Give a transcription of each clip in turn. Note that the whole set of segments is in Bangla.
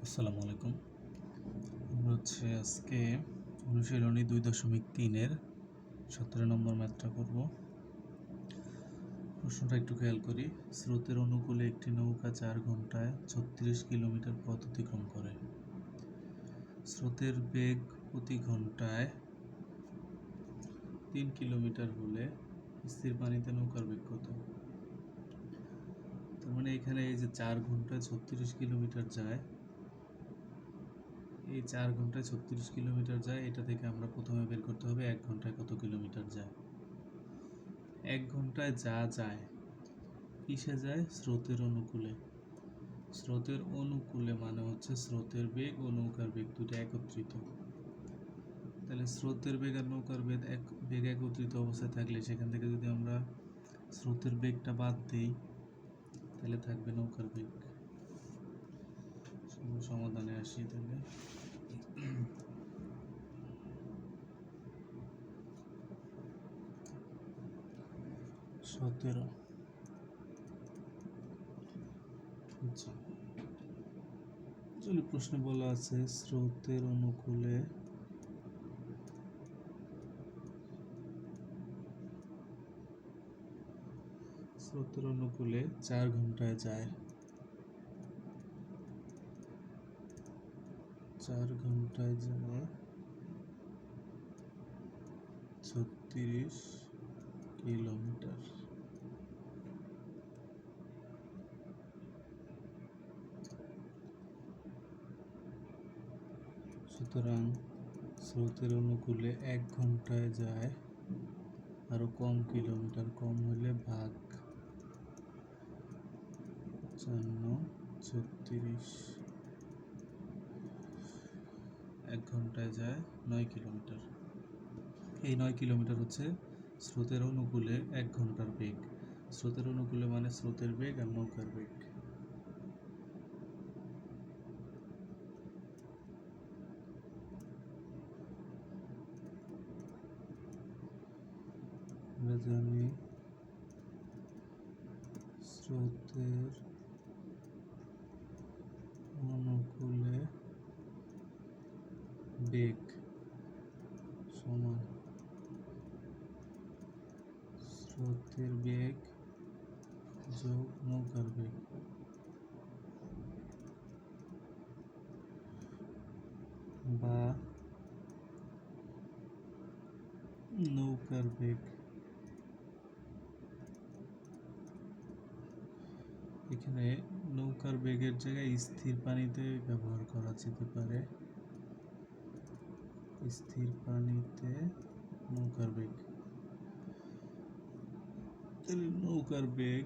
আসসালামু আলাইকুম। আমরা আজকে অনুশীলনী 2.3-এর 17 নম্বর ম্যাথটা করব। প্রশ্নটা একটু খেয়াল করি। স্রোতের অনুকূলে একটি নৌকা 4 ঘন্টায় 36 কিলোমিটার পথ অতিক্রম করে। স্রোতের বেগ প্রতি ঘন্টায় 3 কিলোমিটার হলে স্থির পানিতে নৌকার বেগ কত? তার মানে এখানে এই যে 4 ঘন্টায় 36 কিলোমিটার যায়, এই 4 ঘন্টায় 36 কিলোমিটার যায়, এটা থেকে আমরা প্রথমে বের করতে হবে 1 ঘন্টায় কত কিলোমিটার যায়। 1 ঘন্টায় যা যায় কিসে যায়? স্রোতের অনুকূলে। স্রোতের অনুকূলে মানে হচ্ছে স্রোতের বেগ ও নৌকার বেগ দুটো একত্রিত। তাহলে স্রোতের বেগ আর নৌকার বেগ একত্রিত অবস্থায় থাকলে সেখান থেকে যদি আমরা স্রোতের বেগটা বাদ দিই তাহলে থাকবে নৌকার বেগ। সমাধানে আসি তাহলে। 17। আচ্ছা, প্রশ্নে বলা আছে স্রোতের অনুকূলে স্রোতের অনুকূলে 4 ঘন্টায় যায়, 4 ঘন্টায় যায় 36 কিলোমিটার। সুতরাং স্রোতের অনুকূলে 1 ঘন্টায় যায় আরো কম কিলোমিটার, কম হলে ভাগ 36, 1 ঘন্টায় যায় 9 কিলোমিটার। এই 9 কিলোমিটার হচ্ছে স্রোতের অনুকূলে 1 ঘন্টার বেগ। স্রোতের অনুকূলে মানে স্রোতের বেগ আর নৌকার বেগ। আমরা জানি স্রোতের অনুকূলে বেগ সমান স্রোতের বেগ যোগ নৌকার বেগ, বা নৌকার বেগ। এখানে নৌকার বেগের জায়গায় স্থির পানিতে ব্যবহার করা যেতে পারে। স্থির পানিতে নৌকার বেগ, তাহলে নৌকার বেগ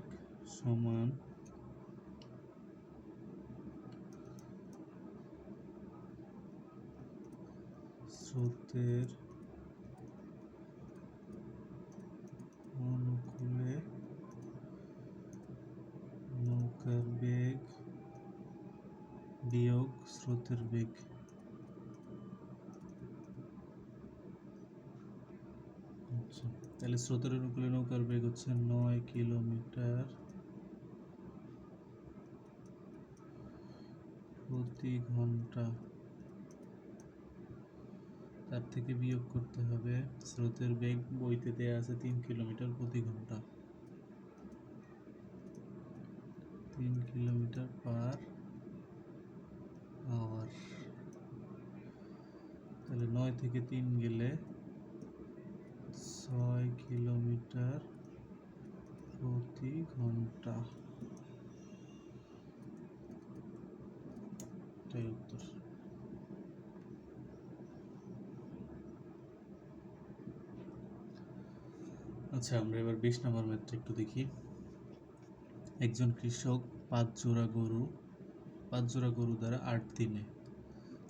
সমান স্রোতের অনুকূলে নৌকার বেগ বিয়োগ স্রোতের বেগ। আচ্ছা, তাহলে স্রোতের অনুকূলে নৌকার বেগ হচ্ছে 9 কিলোমিটার প্রতি ঘন্টা। তার থেকে বিয়োগ করতে হবে স্রোতের বেগ বইতে দেয়া আছে 3 কিলোমিটার প্রতি ঘন্টা, 3 কিলোমিটার পার আওয়ার। তাহলে 9 থেকে 3 গেলে 6 কিলোমিটার প্রতি ঘন্টা। এটাই উত্তর। আচ্ছা, আমরা এবার 20 নম্বর ম্যাথটা একটু দেখি। একজন কৃষক 5 জোড়া গরু দ্বারা 8 দিনে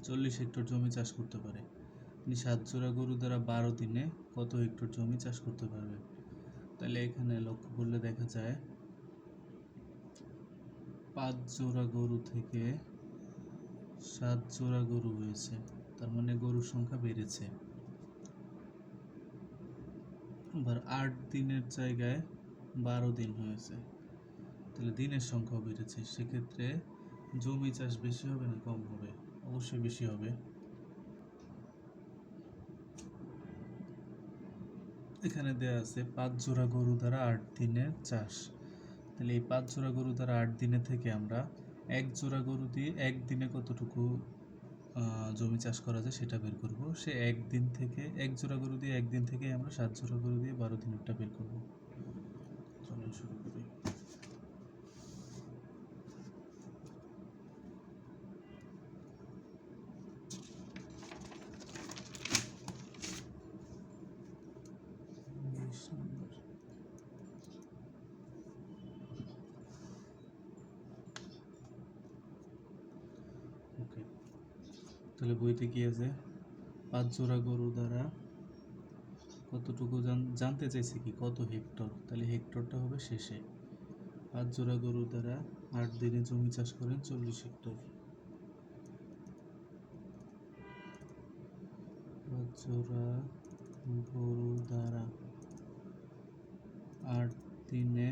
40 হেক্টর জমি চাষ করতে পারে। তিনি 7 জোড়া গরু দ্বারা 12 দিনে কত হেক্টর জমি চাষ করতে পারবে? তাহলে এখানে লক্ষ্য করলে দেখা যায় 5 জোড়া গরু থেকে 7 জোড়া গরু হয়েছে, তার মানে গরুর সংখ্যা বেড়েছে। আবার 8 দিনের জায়গায় 12 দিন হয়েছে, তাহলে দিনের সংখ্যাও বেড়েছে। সেক্ষেত্রে জমি চাষ বেশি হবে না কম হবে? অবশ্যই বেশি হবে। এখানে দেয়া আছে 5 জোড়া গরু দ্বারা 8 দিনের চাষ। তাহলে এই 5 জোড়া গরু দ্বারা 8 দিনে থেকে আমরা এক জোড়া গরু দিয়ে একদিনে কতটুকু জমি চাষ করা যায় সেটা বের করব। সে একদিন থেকে এক জোড়া গরু দিয়ে একদিন থেকে আমরা 7 জোড়া গরু দিয়ে 12 দিনেরটা বের করব। চলুন শুরু করি। ওকে, তাহলে বইতে কি আছে? 5 জোড়া গরু দ্বারা কতটুকু জানতে চাইছে কি কত হেক্টর, তাহলে হেক্টরটা হবে শেষে। 5 জোড়া গরু দ্বারা 8 দিনে জমি চাষ করেন 40 হেক্টর। 5 জোড়া গরু দ্বারা 8 দিনে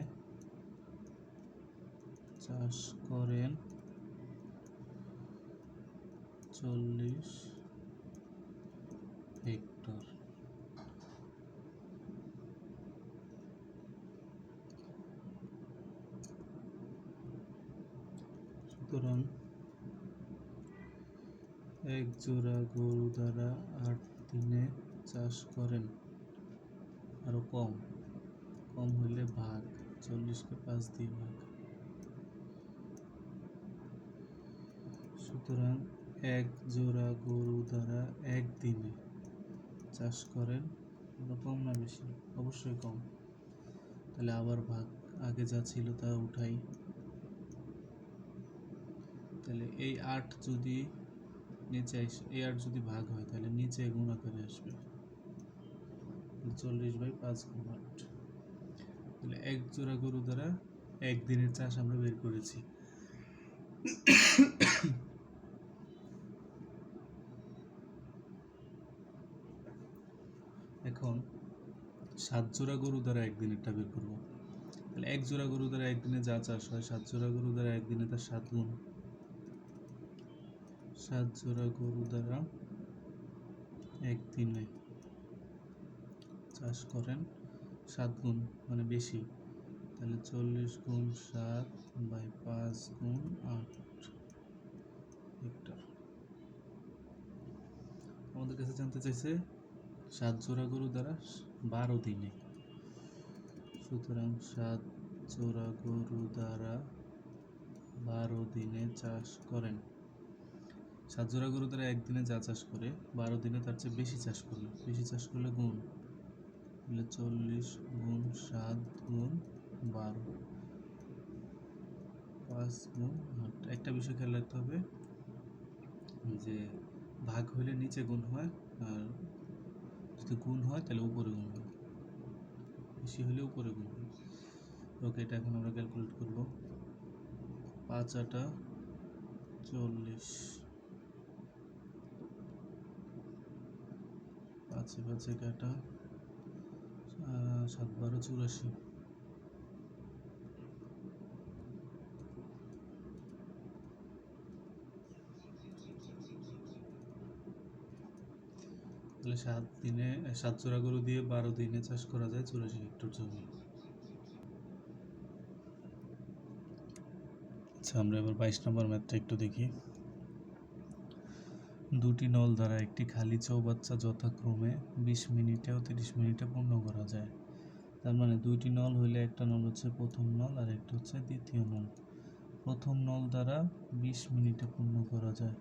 চাষ করেন 40 হেক্টর। সুতরাং এক জোড়া গরু দ্বারা 8 দিনে চাষ করেন, আরো কম কম হইলে ভাগ, 40কে 5 দিয়ে ভাগ। সুতরাং এক জোড়া গরু দ্বারা একদিনে চাষ করেন, কম না বেশি? অবশ্যই কম। তাহলে আবার ভাগ, আগে যা ছিল তা উঠাই। তাহলে এই 8 যদি নিচে এই 8 যদি ভাগ হয় তাহলে নিচে গুণ আকারে আসবে, 40/5 গুণ 8। তাহলে এক জোড়া গরু দ্বারা একদিনের চাষ আমরা বের করেছি। এখন 7 জোড়া গরু দ্বারা একদিনেরটা বের করবো। তাহলে এক জোড়া গরু দ্বারা একদিনে যা চাষ হয় 7 জোড়া গরু দ্বারা একদিনে তার 7 গুণ। 7 জোড়া গরু দ্বারা একদিনে চাষ করেন 7 গুণ, মানে বেশি। তাহলে 40 গুণ 7/5 গুণ 8 হেক্টর। আমাদের কাছে জানতে চাইছে 7 জোড়া গরু দ্বারা 12 দিনে। সুতরাং 7 জোড়া গরু দ্বারা 12 দিনে চাষ করেন। 7 জোড়া গরু দ্বারা একদিনে যা চাষ করে 12 দিনে তার চেয়ে বেশি চাষ করলে, বেশি চাষ করলে গুণ, তাহলে 40 গুণ 7 গুণ 12 5 গুণ 8। একটা বিষয় খেয়াল রাখতে হবে যে ভাগ হইলে নিচে গুণ হয়, আর যদি গুণ হয় তাহলে উপরে গুণ হয়, বেশি হলে উপরে গুণ হয়। ওকে, এটা এখন আমরা ক্যালকুলেট করব। 5 8 40, 5 5 11, 7 12 84। তাহলে 7 জোড়া গরু দিয়ে 12 দিনে চাষ করা যায় 84 হেক্টর জমি। আচ্ছা, আমরা এবার 22 নম্বর ম্যাথটা একটু দেখি। দুটি নল দ্বারা একটি খালি চৌবাচ্চা যথাক্রমে 20 মিনিটে ও 30 মিনিটে পূর্ণ করা যায়। তার মানে দুইটি নল হইলে একটা নল হচ্ছে প্রথম নল আর একটা হচ্ছে দ্বিতীয় নল। প্রথম নল দ্বারা 20 মিনিটে পূর্ণ করা যায়,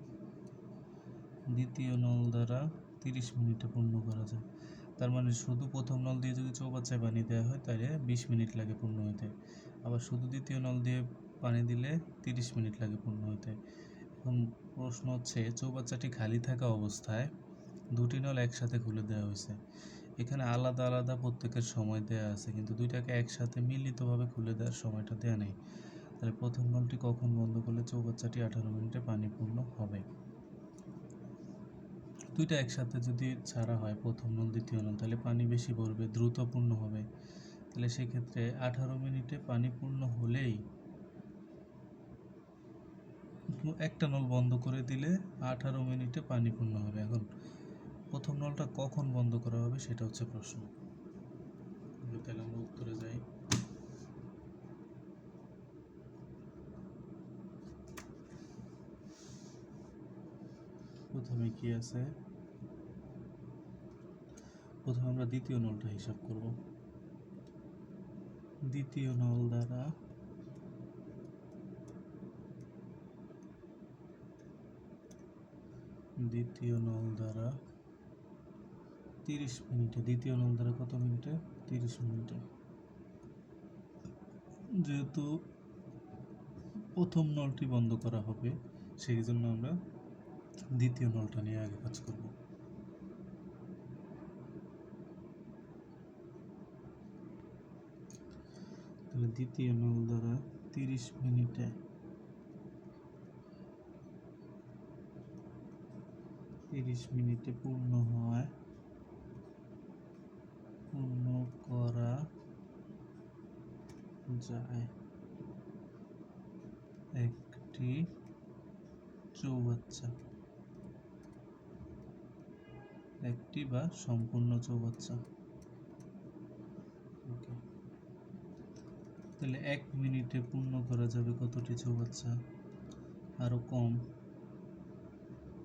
দ্বিতীয় নল দ্বারা 30 মিনিটে পূর্ণ করা যায়। তার মানে শুধু প্রথম নল দিয়ে যদি চৌবাচ্চায় পানি দেওয়া হয় তাহলে 20 মিনিট লাগে পূর্ণ হইতে, আবার শুধু দ্বিতীয় নল দিয়ে পানি দিলে 30 মিনিট লাগে পূর্ণ হইতে। এখন প্রশ্ন হচ্ছে চৌবাচ্চাটি খালি থাকা অবস্থায় দুটি নল একসাথে খুলে দেওয়া হয়েছে। এখানে আলাদা আলাদা প্রত্যেকের সময় দেওয়া আছে, কিন্তু দুইটাকে একসাথে মিলিতভাবে খুলে দেওয়ার সময়টা দেওয়া নেই। তাহলে প্রথম নলটি কখন বন্ধ করলে চৌবাচ্চাটি 18 মিনিটে পানি পূর্ণ হবে? দুইটা একসাথে যদি ছাড়া হয় প্রথম নল দ্বিতীয় নল, তাহলে পানি বেশি পড়বে, দ্রুত পূর্ণ হবে। তাহলে সেক্ষেত্রে 18 মিনিটে পানি পূর্ণ হলেই একটা নল বন্ধ করে দিলে 18 মিনিটে পানি পূর্ণ হবে। এখন প্রথম নলটা কখন বন্ধ করা হবে সেটা হচ্ছে প্রশ্ন। তাহলে আমরা উত্তরে যাই। প্রথমে কি আছে, প্রথমে আমরা দ্বিতীয় নলটা হিসাব করব। দ্বিতীয় নল দ্বারা দ্বিতীয় নল দ্বারা 30 মিনিটে, দ্বিতীয় নল দ্বারা কত মিনিটে? 30 মিনিটে। যেহেতু প্রথম নলটি বন্ধ করা হবে সেই জন্য আমরা দ্বিতীয় নলটা নিয়ে আগে কাজ করব। তাহলে দ্বিতীয় নল দ্বারা 30 মিনিটে 30 মিনিটে পূর্ণ হয়, পূর্ণ করা যায় একটি চৌবাচ্চা, একটি বা সম্পূর্ণ চৌবাচ্চা। ওকে, তাহলে 1 মিনিটে পূর্ণ করা যাবে কতটি চৌবাচ্চা? আরো কম,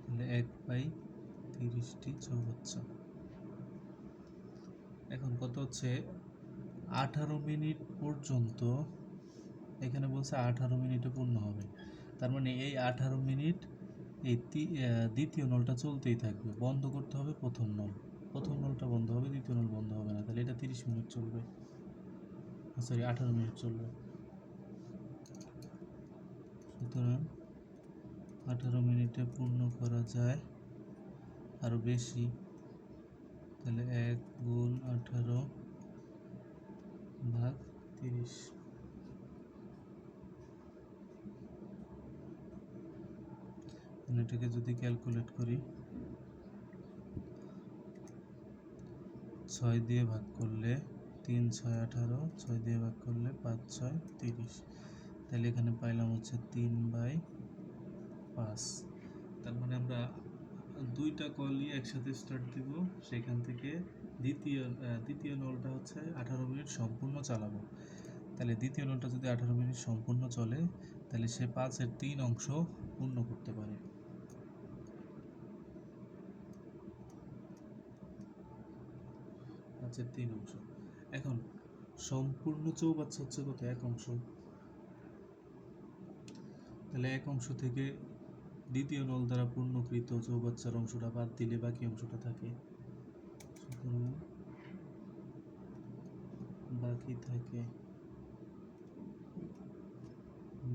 তাহলে 1/30টি চৌবাচ্চা। এখন কত হচ্ছে? 18 মিনিট পর্যন্ত, এখানে বলছে 18 মিনিটে পূর্ণ হবে, তার মানে এই 18 মিনিট এই দ্বিতীয় নলটা চলতেই থাকবে। বন্ধ করতে হবে প্রথম নল, প্রথম নলটা বন্ধ হবে, দ্বিতীয় নল বন্ধ হবে না, তাহলে এটা 30 মিনিট চলবে, সরি 18 মিনিট চলবে। সুতরাং 18 মিনিটে পূর্ণ করা যায় আরো বেশি, তাহলে 1 গুণ 18/30। এটাকে যদি ক্যালকুলেট করি, 6 দিয়ে ভাগ করলে 3 6 18, 6 দিয়ে ভাগ করলে 5 6 30, তাহলে এখানে পাইলাম হচ্ছে 3/5। তার মানে আমরা দুইটা কলই একসাথে স্টার্ট দিব, সেখান থেকে দ্বিতীয় নলটা হচ্ছে 18 মিনিট সম্পূর্ণ চালাবো। তাহলে দ্বিতীয় নলটা যদি 18 মিনিট সম্পূর্ণ চলে তাহলে সে 5-এর 3 অংশ পূর্ণ করতে পারে। পাঁচের 3 অংশ। এখন সম্পূর্ণ চৌবাচ্চা হচ্ছে কত? 1 অংশ। তাহলে 1 অংশ থেকে দ্বিতীয় নল দ্বারা পূর্ণকৃত চৌবাচ্চার অংশটা বাদ দিলে বাকি অংশটা থাকে। সুতরাং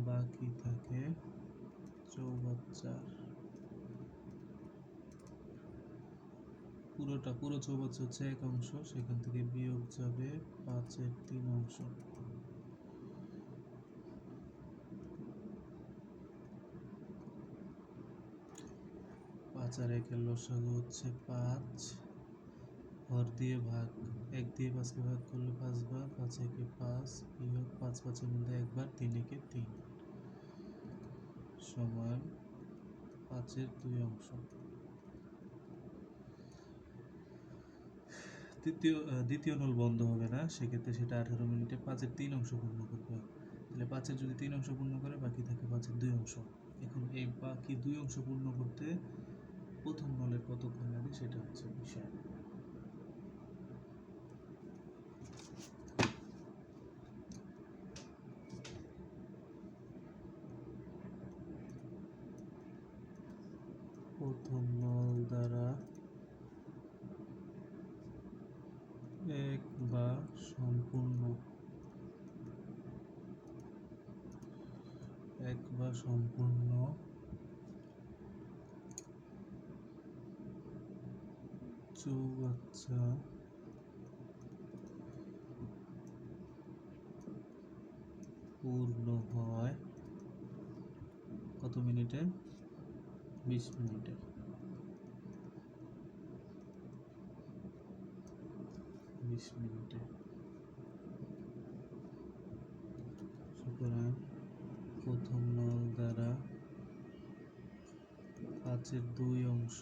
বাকি থাকে চৌবাচ্চার পুরো চৌবাচ্চা হচ্ছে 1 অংশ, সেখান থেকে বিয়োগ যাবে 5-এর 3 অংশ। 5 আর 1-এর লসাগু হচ্ছে 5, হর দিয়ে ভাগ, 1 দিয়ে 5কে ভাগ করলে 5 বার, 5 একে 5, বিয়োগ 5 5-এর মধ্যে 1 বার, 3 একে 3, সমান 5-এর 2 অংশ। দ্বিতীয় নল বন্ধ হবে না, সেক্ষেত্রে সেটা 18 মিনিটে 5-এর 3 অংশ পূর্ণ করবে। তাহলে 5-এর যদি 3 অংশ পূর্ণ করে বাকি থাকে 5-এর 2 অংশ। এখন এই বাকি 2 অংশ পূর্ণ করতে প্রথম নলের কতক্ষণ লাগে সেটা হচ্ছে বিষয়। প্রথম নল দ্বারা 1 বা সম্পূর্ণ চৌবাচ্চা পূর্ণ হয় কত মিনিটে? 20 মিনিটে। 20 মিনিটে। সুতরাং প্রথম নল দ্বারা 5 2 অংশ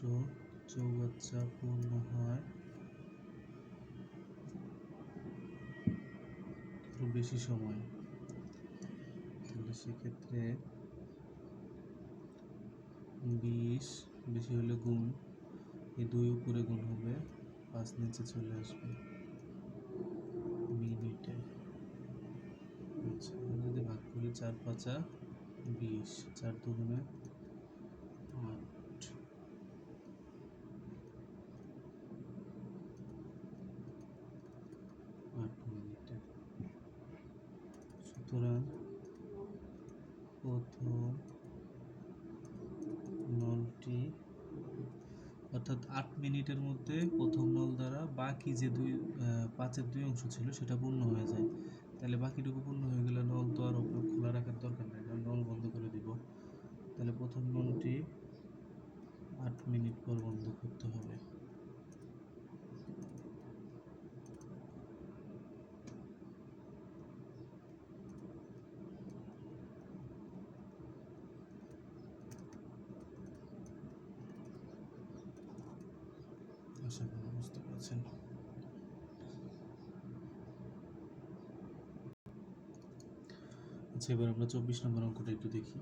চৌবাচ্চা পূর্ণ হয় খুব বেশি সময়, তাহলে সেক্ষেত্রে 20 বেশি হলে গুণ, এই 2 উপরে গুণ হবে, 5 নিচে চলে আসবে মিনিটে। আচ্ছা, যদি ভাগ করি 4 5 20, 4 দুগুণে 8, 8 মিনিটে। সুতরাং প্রথম নলটি অর্থাৎ 8 মিনিটের মধ্যে প্রথম নল দ্বারা বাকি যে 5-এর 2 অংশ ছিল সেটা পূর্ণ হয়ে যায়। তাহলে বাকিটুকু পূর্ণ হয়ে গেলে নল তো আর খোলা রাখার দরকার নেই, নল বন্ধ করে দিব। তাহলে প্রথম নলটি 8 মিনিট পর বন্ধ করতে হবে। আশা করি বুঝতে পারছেন। আচ্ছা, এবার আমরা 24 নম্বর অঙ্কটা একটু দেখি।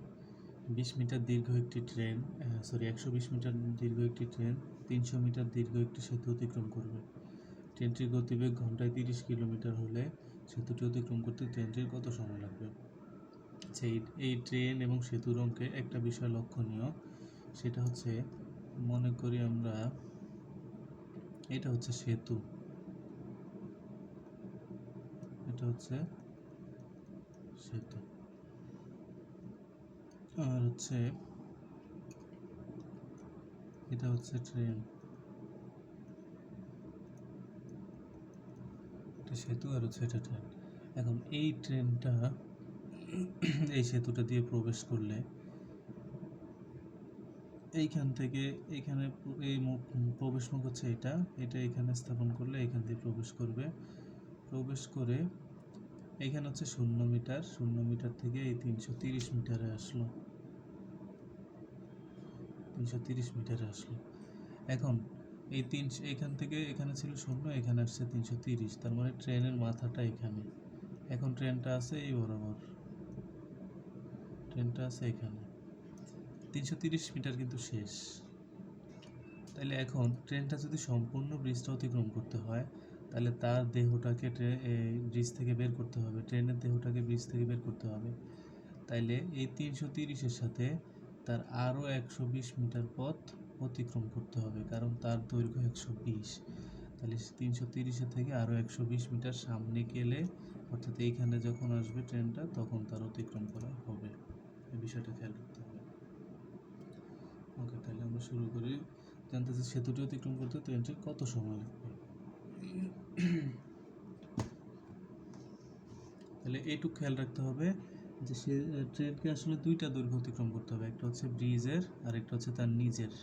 20 মিটার দীর্ঘ একটি ট্রেন 120 মিটার দীর্ঘ একটি ট্রেন 300 মিটার দীর্ঘ একটি সেতু অতিক্রম করবে। ট্রেনটির গতিবেগ ঘন্টায় 30 কিলোমিটার হলে সেতুটি অতিক্রম করতে ট্রেনটির কত সময় লাগবে? আচ্ছা, এই ট্রেন এবং সেতুর অঙ্কে একটা বিষয় লক্ষণীয়, সেটা হচ্ছে মনে করি আমরা এটা হচ্ছে সেতু, এটা হচ্ছে সেতু, আর হচ্ছে এটা হচ্ছে ট্রেন, এটা সেতু আর হচ্ছে এটা ট্রেন। এখন এই ট্রেনটা এই সেতুটা দিয়ে প্রবেশ করলে এইখান থেকে এখানে এই প্রবেশ মুখ হচ্ছে এটা, এটা এখানে স্থাপন করলে এখান দিয়ে প্রবেশ করবে, প্রবেশ করে এখানে হচ্ছে 0 মিটার, 0 মিটার থেকে এই 330 মিটারে আসলো, 330 মিটারে আসলো। এখন এই এখান থেকে এখানে ছিল 0, এখানে আসছে 330, তার মানে ট্রেনের মাথাটা এখানে। এখন ট্রেনটা আছে এই বরাবর, ট্রেনটা আছে এখানে, 330 মিটার কিন্তু শেষ। তাহলে এখন ট্রেনটা যদি সম্পূর্ণ ব্রিজটা অতিক্রম করতে হয়, তাহলে তার দেহটাকে ব্রিজ থেকে বের করতে হবে, ট্রেনের দেহটাকে ব্রিজ থেকে বের করতে হবে। তাইলে এই 330-এর সাথে তার আরও 120 মিটার পথ অতিক্রম করতে হবে, কারণ তার দৈর্ঘ্য 120। তাহলে 330-এর থেকে আরও 120 মিটার সামনে গেলে, অর্থাৎ এইখানে যখন আসবে ট্রেনটা, তখন তার অতিক্রম করা হবে। এই বিষয়টা খেয়াল রাখতে হবে। ওকে, তাহলে আমরা শুরু করি। জানতে চাই সেতুটি অতিক্রম করতে ট্রেনটির কত সময় লাগবে। তাহলে এইটুকু খেয়াল রাখতে হবে যে সে ট্রেনকে আসলে 2টা দৈর্ঘ্য অতিক্রম করতে হবে, একটা হচ্ছে ব্রিজের আর একটা হচ্ছে তার নিজের।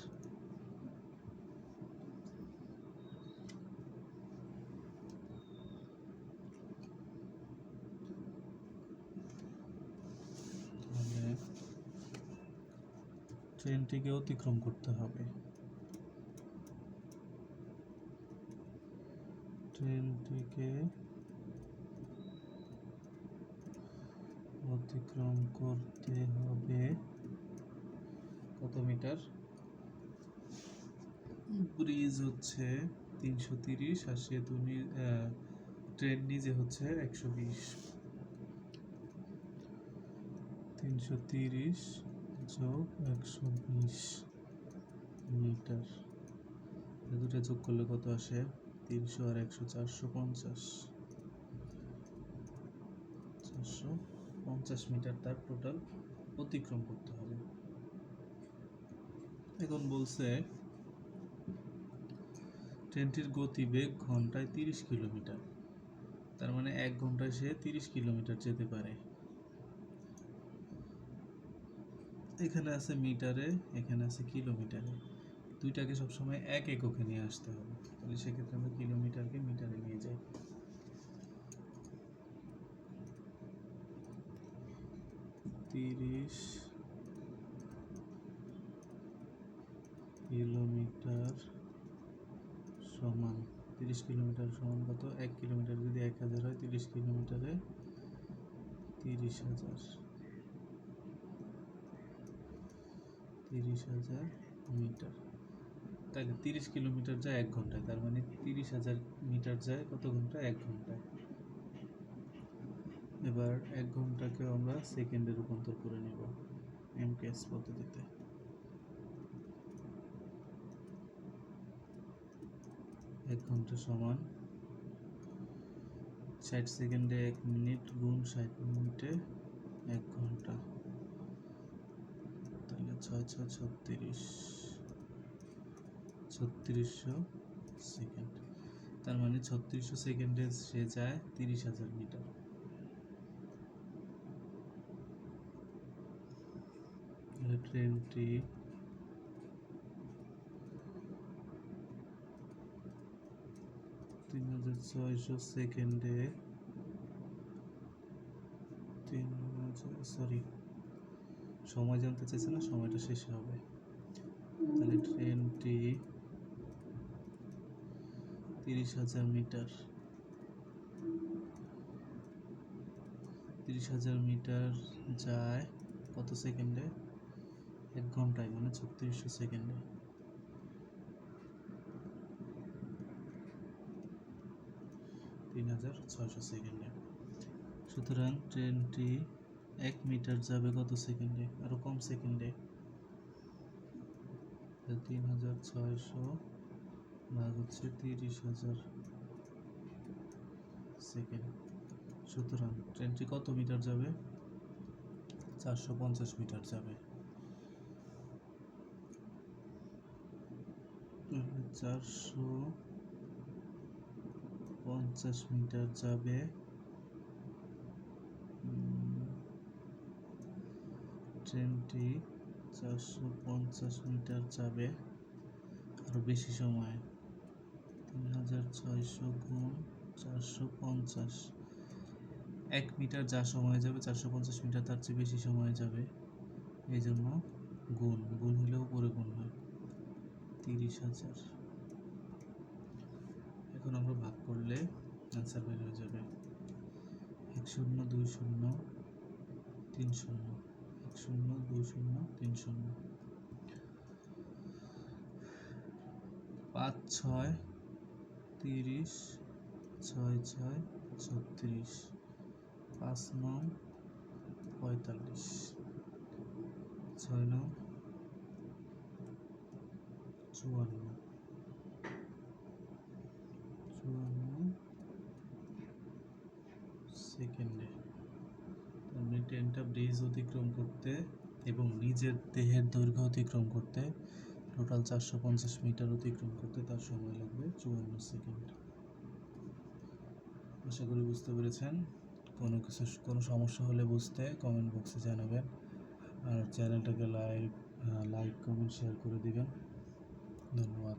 তাহলে ট্রেনটিকে অতিক্রম করতে হবে, ট্রেনটিকে অতিক্রম করতে হবে কত মিটার? ব্রিজ হচ্ছে 330 আর সেতু ট্রেন নিজে হচ্ছে 120। 330 যোগ 120 মিটার, দুটো যোগ করলে কত আসে? 300 আর 100 450, 450 মিটার তার টোটাল অতিক্রম করতে হবে। এখন বলছে ট্রেনটির গতিবেগ ঘন্টায় 30 কিলোমিটার, তার মানে 1 ঘন্টায় সে 30 কিলোমিটার যেতে পারে। এখানে আছে মিটারে, এখানে আছে কিলোমিটারে, দুইটাকে সবসময় এক এককে নিয়ে আসতে হবে। তাহলে সেক্ষেত্রে আমরা কিলোমিটারকে মিটারে নিয়ে যাই। 30 কিলোমিটার সমান 30 কিলোমিটার সমান কত? 1 কিলোমিটার যদি 1000 হয়, 30 কিলোমিটারে 30,000 মিটার। তাহলে 30 কিলোমিটার যায় 1 ঘন্টায়, তার মানে 30,000 মিটার যায় কত ঘন্টায়? 1 ঘন্টায়। এবার 1 ঘন্টাকে আমরা সেকেন্ডে রূপান্তর করে নেব এমকেএস পদ্ধতিতে। 1 ঘন্টা সমান 60 সেকেন্ডে 1 মিনিট গুণ 60 মিনিটে 1 ঘন্টা, তাহলে 6 6 36, 3600 সেকেন্ড। তার মানে 3600 সেকেন্ডে সে যায় 30,000 মিটার। ট্রেনটি 3600 সেকেন্ডে সময় জানতে চাইছে না, সময়টা শেষে হবে। তাহলে ট্রেনটি 30,000 মিটার 30,000 মিটার যায় কত সেকেন্ডে? 1 ঘন্টায়, মানে 3600 সেকেন্ডে। সেকেন্ডে। সুতরাং ট্রেনটি 1 মিটার যাবে কত সেকেন্ডে? আরো কম সেকেন্ডে। 3600 ভাগ হচ্ছে 30,000 সেকেন্ড। সুতরাং ট্রেনটি কত মিটার যাবে? 450 মিটার যাবে। 450 মিটার যাবে ট্রেনটি 450 মিটার যাবে আরো বেশি সময়। 3600 গুণ 450, 1 মিটার যা সময় যাবে 450 মিটার তার চেয়ে বেশি সময় যাবে, এই জন্য গুণ হলেও উপরে গুণ হয় 30,000। এখন আমরা ভাগ করলে আনসার বের হয়ে যাবে 10 20 30, 10 20 30, 5 6 30, 6 6 36, 5 9 45, 6 9 54 সেকেন্ডে। আপনি ট্রেনটা ব্রিজ অতিক্রম করতে এবং নিজের দেহের দৈর্ঘ্য অতিক্রম করতে টোটাল 450 মিটার অতিক্রম করতে তার সময় লাগবে 54 সেকেন্ড। আশা করি বুঝতে পেরেছেন। কোনো সমস্যা হলে বুঝতে কমেন্ট বক্সে জানাবেন, আর চ্যানেলটাকে লাইক কমেন্ট শেয়ার করে দিবেন। ধন্যবাদ।